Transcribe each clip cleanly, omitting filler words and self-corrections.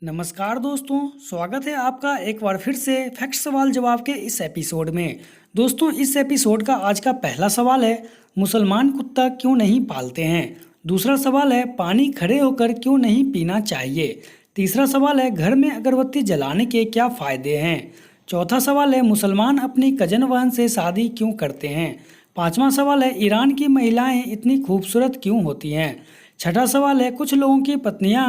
नमस्कार दोस्तों, स्वागत है आपका एक बार फिर से फैक्ट सवाल जवाब के इस एपिसोड में। दोस्तों, इस एपिसोड का आज का पहला सवाल है, मुसलमान कुत्ता क्यों नहीं पालते हैं। दूसरा सवाल है, पानी खड़े होकर क्यों नहीं पीना चाहिए। तीसरा सवाल है, घर में अगरबत्ती जलाने के क्या फ़ायदे हैं। चौथा सवाल है, मुसलमान अपनी कजन बहन से शादी क्यों करते हैं। पांचवा सवाल है, ईरान की महिलाएं इतनी खूबसूरत क्यों होती हैं। छठा सवाल है, कुछ लोगों की पत्नियां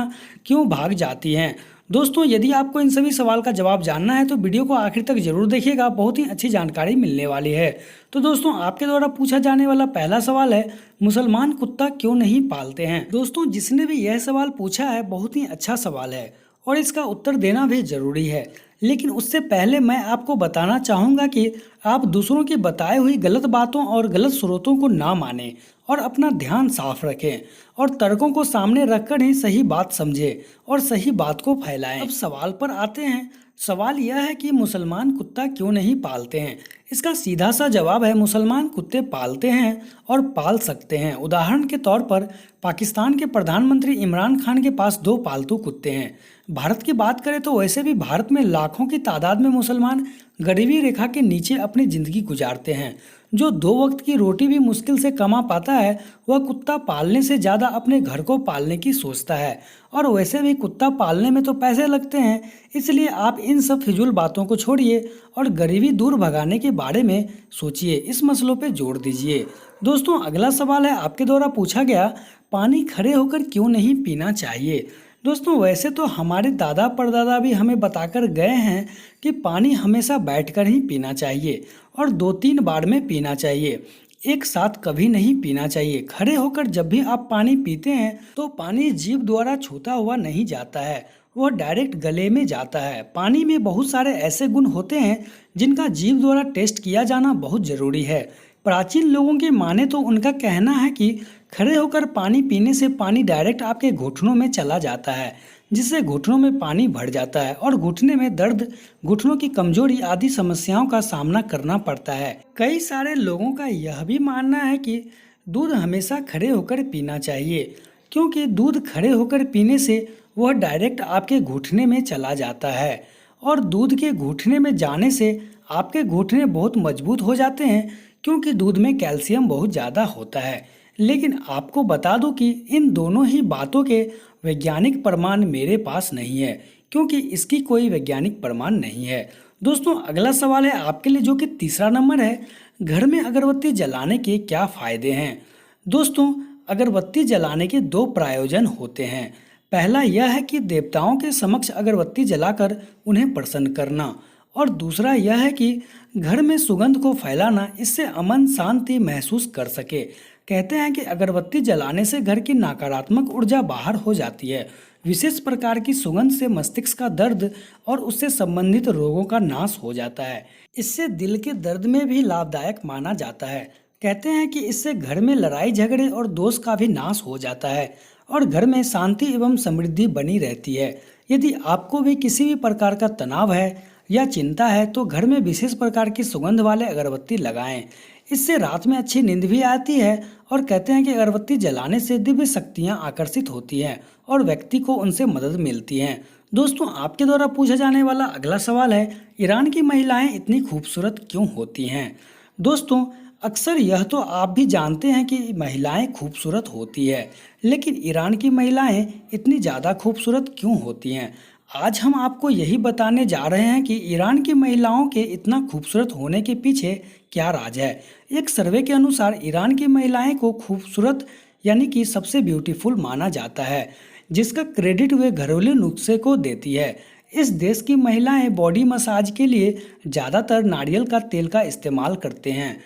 क्यों भाग जाती हैं। दोस्तों, यदि आपको इन सभी सवाल का जवाब जानना है तो वीडियो को आखिर तक जरूर देखिएगा, बहुत ही अच्छी जानकारी मिलने वाली है। तो दोस्तों, आपके द्वारा पूछा जाने वाला पहला सवाल है, मुसलमान कुत्ता क्यों नहीं पालते हैं। दोस्तों, जिसने भी यह सवाल पूछा है बहुत ही अच्छा सवाल है और इसका उत्तर देना भी जरूरी है। लेकिन उससे पहले मैं आपको बताना चाहूँगा कि आप दूसरों की बताई हुई गलत बातों और गलत स्रोतों को ना मानें और अपना ध्यान साफ रखें और तर्कों को सामने रखकर ही सही बात समझें और सही बात को फैलाएं। अब सवाल पर आते हैं। सवाल यह है कि मुसलमान कुत्ता क्यों नहीं पालते हैं। इसका सीधा सा जवाब है, मुसलमान कुत्ते पालते हैं और पाल सकते हैं। उदाहरण के तौर पर पाकिस्तान के प्रधानमंत्री इमरान खान के पास 2 पालतू कुत्ते हैं। भारत की बात करें तो वैसे भी भारत में लाखों की तादाद में मुसलमान गरीबी रेखा के नीचे अपनी ज़िंदगी गुजारते हैं। जो 2 वक्त की रोटी भी मुश्किल से कमा पाता है वह कुत्ता पालने से ज़्यादा अपने घर को पालने की सोचता है। और वैसे भी कुत्ता पालने में तो पैसे लगते हैं, इसलिए आप इन सब फिजूल बातों को छोड़िए और गरीबी दूर भगाने के बारे में सोचिए, इस मसलों पे जोर दीजिए। दोस्तों, अगला सवाल है आपके द्वारा पूछा गया, पानी खड़े होकर क्यों नहीं पीना चाहिए। दोस्तों, वैसे तो हमारे दादा परदादा भी हमें बताकर गए हैं कि पानी हमेशा बैठकर ही पीना चाहिए और 2-3 बार में पीना चाहिए, एक साथ कभी नहीं पीना चाहिए। खड़े होकर जब भी आप पानी पीते हैं तो पानी जीभ द्वारा छूता हुआ नहीं जाता है, वह डायरेक्ट गले में जाता है। पानी में बहुत सारे ऐसे गुण होते हैं जिनका जीभ द्वारा टेस्ट किया जाना बहुत ज़रूरी है। प्राचीन लोगों की माने तो उनका कहना है कि खड़े होकर पानी पीने से पानी डायरेक्ट आपके घुटनों में चला जाता है, जिससे घुटनों में पानी भर जाता है और घुटने में दर्द, घुटनों की कमजोरी आदि समस्याओं का सामना करना पड़ता है। कई सारे लोगों का यह भी मानना है कि दूध हमेशा खड़े होकर पीना चाहिए, क्योंकि दूध खड़े होकर पीने से वह डायरेक्ट आपके घुटने में चला जाता है और दूध के घुटने में जाने से आपके घुटने बहुत मजबूत हो जाते हैं, क्योंकि दूध में कैल्शियम बहुत ज़्यादा होता है। लेकिन आपको बता दूं कि इन दोनों ही बातों के वैज्ञानिक प्रमाण मेरे पास नहीं है, क्योंकि इसकी कोई वैज्ञानिक प्रमाण नहीं है। दोस्तों, अगला सवाल है आपके लिए, जो कि तीसरा नंबर है, घर में अगरबत्ती जलाने के क्या फ़ायदे हैं। दोस्तों, अगरबत्ती जलाने के 2 प्रयोजन होते हैं। पहला यह है कि देवताओं के समक्ष अगरबत्ती जलाकर उन्हें प्रसन्न करना, और दूसरा यह है कि घर में सुगंध को फैलाना, इससे अमन शांति महसूस कर सके। कहते हैं कि अगरबत्ती जलाने से घर की नकारात्मक ऊर्जा बाहर हो जाती है। विशेष प्रकार की सुगंध से मस्तिष्क का दर्द और उससे संबंधित रोगों का नाश हो जाता है। इससे दिल के दर्द में भी लाभदायक माना जाता है। कहते हैं कि इससे घर में लड़ाई झगड़े और दोष का भी नाश हो जाता है और घर में शांति एवं समृद्धि बनी रहती है। यदि आपको भी किसी भी प्रकार का तनाव है या चिंता है तो घर में विशेष प्रकार की सुगंध वाले अगरबत्ती लगाएं। इससे रात में अच्छी नींद भी आती है और कहते हैं कि अगरबत्ती जलाने से दिव्य शक्तियां आकर्षित होती हैं और व्यक्ति को उनसे मदद मिलती है। दोस्तों, आपके द्वारा पूछा जाने वाला अगला सवाल है, ईरान की महिलाएं इतनी खूबसूरत क्यों होती हैं। दोस्तों, अक्सर यह तो आप भी जानते हैं कि महिलाएं खूबसूरत होती है, लेकिन ईरान की महिलाएं इतनी ज़्यादा खूबसूरत क्यों होती हैं। आज हम आपको यही बताने जा रहे हैं कि ईरान की महिलाओं के इतना खूबसूरत होने के पीछे क्या राज है। एक सर्वे के अनुसार ईरान की महिलाएं को खूबसूरत यानी कि सबसे ब्यूटीफुल माना जाता है, जिसका क्रेडिट वे घरेलू नुस्खे को देती है। इस देश की महिलाएं बॉडी मसाज के लिए ज़्यादातर नारियल का तेल का इस्तेमाल करते हैं।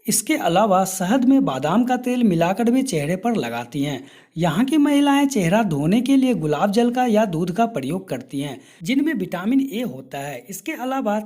इसके अलावा शहद में बादाम का तेल मिलाकर भी चेहरे पर लगाती हैं। यहाँ की महिलाएं चेहरा धोने के लिए गुलाब जल का या दूध का प्रयोग करती हैं, जिनमें विटामिन ए होता है। इसके अलावा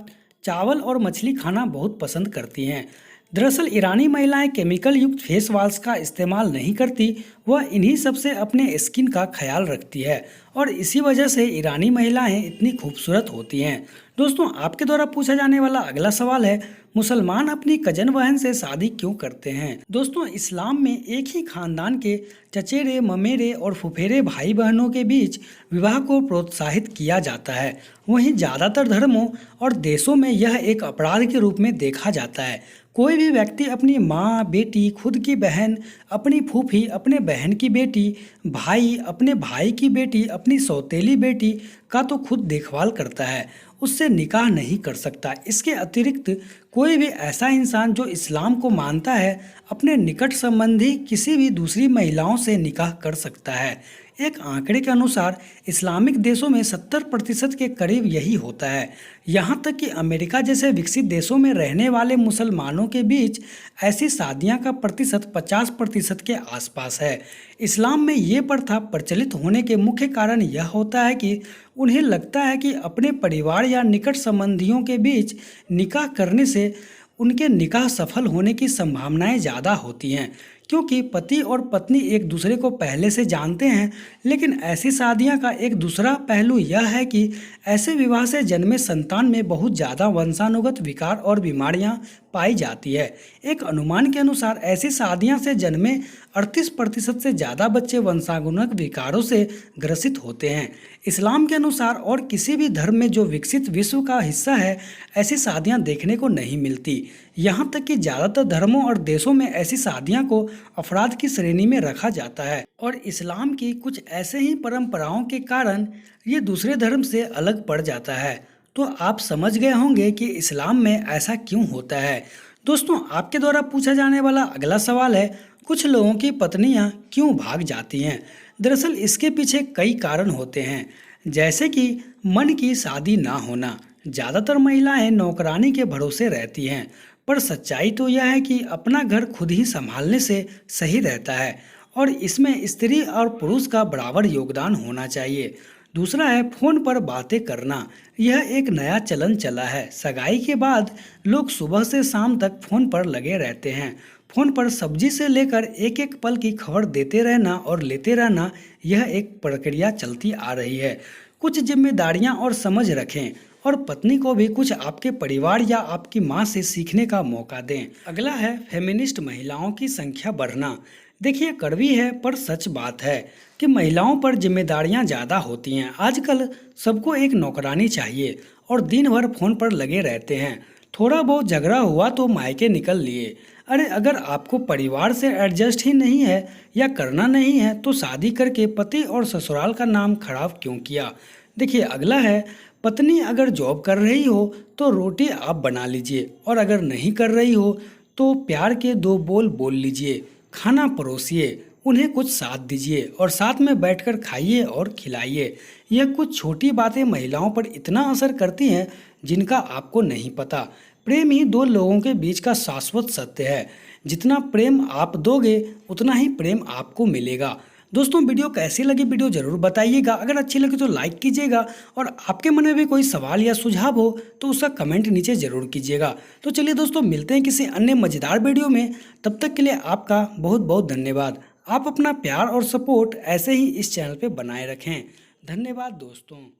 चावल और मछली खाना बहुत पसंद करती हैं। दरअसल ईरानी महिलाएं केमिकल युक्त फेस वॉश का इस्तेमाल नहीं करती, वह इन्हीं सब से अपने स्किन का ख्याल रखती है और इसी वजह से ईरानी महिलाएं इतनी खूबसूरत होती हैं। दोस्तों, आपके द्वारा पूछा जाने वाला अगला सवाल है, मुसलमान अपनी कजन बहन से शादी क्यों करते हैं? दोस्तों, इस्लाम में एक ही खानदान के चचेरे, ममेरे और फुफेरे भाई बहनों के बीच विवाह को प्रोत्साहित किया जाता है। वहीं ज़्यादातर धर्मों और देशों में यह एक अपराध के रूप में देखा जाता है। कोई भी व्यक्ति अपनी माँ, बेटी, खुद की बहन, अपनी फूफी, अपने बहन की बेटी, भाई, अपने भाई की बेटी, अपनी सौतेली बेटी का तो खुद देखभाल करता है, उससे निकाह नहीं कर सकता। इसके अतिरिक्त कोई भी ऐसा इंसान जो इस्लाम को मानता है, अपने निकट संबंधी किसी भी दूसरी महिलाओं से निकाह कर सकता है। एक आंकड़े के अनुसार इस्लामिक देशों में 70% के करीब यही होता है। यहाँ तक कि अमेरिका जैसे विकसित देशों में रहने वाले मुसलमानों के बीच ऐसी शादियाँ का प्रतिशत 50% के आसपास है। इस्लाम में ये प्रथा प्रचलित होने के मुख्य कारण यह होता है कि उन्हें लगता है कि अपने परिवार या निकट संबंधियों के बीच निकाह करने से उनके निकाह सफल होने की संभावनाएं ज़्यादा होती हैं, क्योंकि पति और पत्नी एक दूसरे को पहले से जानते हैं। लेकिन ऐसी शादियां का एक दूसरा पहलू यह है कि ऐसे विवाह से जन्मे संतान में बहुत ज़्यादा वंशानुगत विकार और बीमारियां पाई जाती है। एक अनुमान के अनुसार ऐसी शादियां से जन्मे 38% से ज़्यादा बच्चे वंशानुगत विकारों से ग्रसित होते हैं। इस्लाम के अनुसार और किसी भी धर्म में जो विकसित विश्व का हिस्सा है, ऐसी शादियां देखने को नहीं मिलती। यहाँ तक कि ज़्यादातर धर्मों और देशों में ऐसी शादियां को अपराध की श्रेणी में रखा जाता है और इस्लाम की कुछ ऐसे ही परंपराओं के कारण ये दूसरे धर्म से अलग पड़ जाता है। तो आप समझ गए होंगे कि इस्लाम में ऐसा क्यों होता है। दोस्तों, आपके द्वारा पूछा जाने वाला अगला सवाल है, कुछ लोगों की पत्नियां क्यों भाग जाती हैं? दरअसल इसके पीछे कई कारण होते हैं, जैसे कि मन की शादी ना होना। ज़्यादातर महिलाएं नौकरानी के भरोसे रहती हैं, पर सच्चाई तो यह है कि अपना घर खुद ही संभालने से सही रहता है और इसमें स्त्री और पुरुष का बराबर योगदान होना चाहिए। दूसरा है फ़ोन पर बातें करना। यह एक नया चलन चला है। सगाई के बाद लोग सुबह से शाम तक फ़ोन पर लगे रहते हैं। फ़ोन पर सब्जी से लेकर एक एक पल की खबर देते रहना और लेते रहना, यह एक प्रक्रिया चलती आ रही है। कुछ जिम्मेदारियां और समझ रखें और पत्नी को भी कुछ आपके परिवार या आपकी माँ से सीखने का मौका दें। अगला है फेमिनिस्ट महिलाओं की संख्या बढ़ना। देखिए, कड़वी है पर सच बात है कि महिलाओं पर जिम्मेदारियां ज़्यादा होती हैं। आजकल सबको एक नौकरानी चाहिए और दिन भर फ़ोन पर लगे रहते हैं। थोड़ा बहुत झगड़ा हुआ तो मायके निकल लिए। अरे, अगर आपको परिवार से एडजस्ट ही नहीं है या करना नहीं है तो शादी करके पति और ससुराल का नाम खराब क्यों किया। देखिए, अगला है, पत्नी अगर जॉब कर रही हो तो रोटी आप बना लीजिए और अगर नहीं कर रही हो तो प्यार के 2 बोल बोल लीजिए, खाना परोसिए, उन्हें कुछ साथ दीजिए और साथ में बैठकर खाइए और खिलाइए। यह कुछ छोटी बातें महिलाओं पर इतना असर करती हैं जिनका आपको नहीं पता। प्रेम ही 2 लोगों के बीच का शाश्वत सत्य है। जितना प्रेम आप दोगे उतना ही प्रेम आपको मिलेगा। दोस्तों, वीडियो कैसी लगी वीडियो ज़रूर बताइएगा। अगर अच्छी लगी तो लाइक कीजिएगा और आपके मन में भी कोई सवाल या सुझाव हो तो उसका कमेंट नीचे ज़रूर कीजिएगा। तो चलिए दोस्तों, मिलते हैं किसी अन्य मज़ेदार वीडियो में। तब तक के लिए आपका बहुत बहुत धन्यवाद। आप अपना प्यार और सपोर्ट ऐसे ही इस चैनल पर बनाए रखें। धन्यवाद दोस्तों।